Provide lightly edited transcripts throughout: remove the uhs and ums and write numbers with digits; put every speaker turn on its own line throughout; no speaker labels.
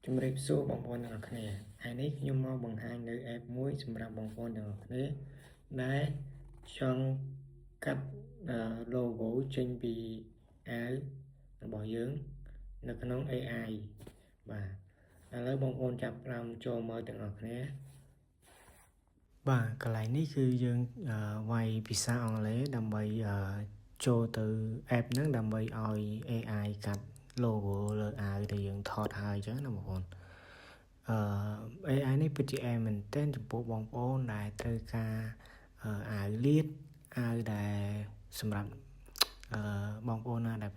ជំរាបសួរបងប្អូនទាំងអស់គ្នាថ្ងៃនេះខ្ញុំមកបង្ហាញនៅ app មួយសម្រាប់បងប្អូនទាំងអស់គ្នាដែលចង់កាត់ logo ចេញពីអាវរបស់យើងនៅក្នុង AI បាទឥឡូវបងប្អូនចាប់ផ្ដើមចូលមើលទាំងអស់គ្នាបាទកន្លែងនេះគឺយើងវាយភាសាអង់គ្លេសដើម្បីចូលទៅ app ហ្នឹងដើម្បីឲ្យ AI កាត់ logo លើអាវដែលយើងថតហើយអញ្ចឹងណាបងប្អូនAI នេះពិតជាមែនទែនចំពោះបងប្អូនដែលត្រូវការអាវលាតអាវដែលសម្រាប់បងប្អូនណាដែល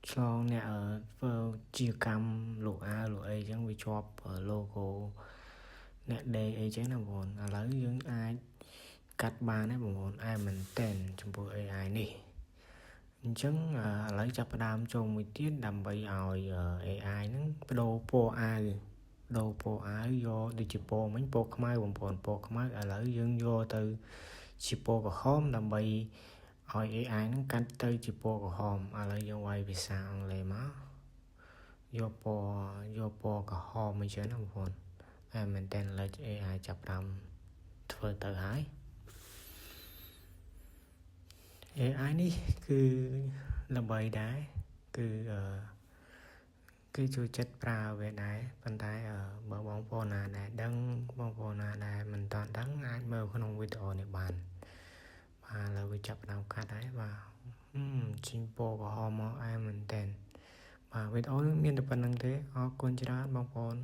ឆ្លងអ្នកធ្វើជាកម្មលក់អាវលក់អីអញ្ចឹងវាជាប់ logo អ្នកដេកអីចឹងណាបងប្អូនឥឡូវយើងអាចកាត់បានហើយបងប្អូនមែនទែនចំពោះ AI នេះអញ្ចឹងឥឡូវចាប់ផ្ដើមចូលមួយទៀតដើម្បីឲ្យ AI ហ្នឹងបដូរពណ៌អាវយកដូចជាពណ៌មិញពណ៌ខ្មៅបងប្អូនពណ៌ខ្មៅឥឡូវយើងយកទៅជាពណ៌ក្រហមដើម្បីឲ្យ AI ហ្នឹងកាត់ទៅជាពណ៌ក្រហមឥឡូវយើងវាយភាសាអង់គ្លេសមកយកពណ៌ក្រហមអញ្ចឹងណាបងប្អូនមែនតើឥឡូវ AI ចាប់ផ្ដើមធ្វើទៅហើយ AI នេះគឺល្បីដែរគឺចូលចិត្តប្រើវាដែរប៉ុន្តែបើបងប្អូនណាដែលដឹងបងប្អូនណាដែលមិនតាន់ដឹងអាចមើលក្នុងវីដេអូនេះបានបាទឥឡូវវាចាប់ផ្ដើមកាត់ហើយបាទចេញពណ៌ក្រហមមកមែនតើបាទវីដេអូនេះមានតែប៉ុណ្្នឹងទេអរគុណច្រើនបងប្អូន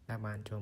ដែលបានចូល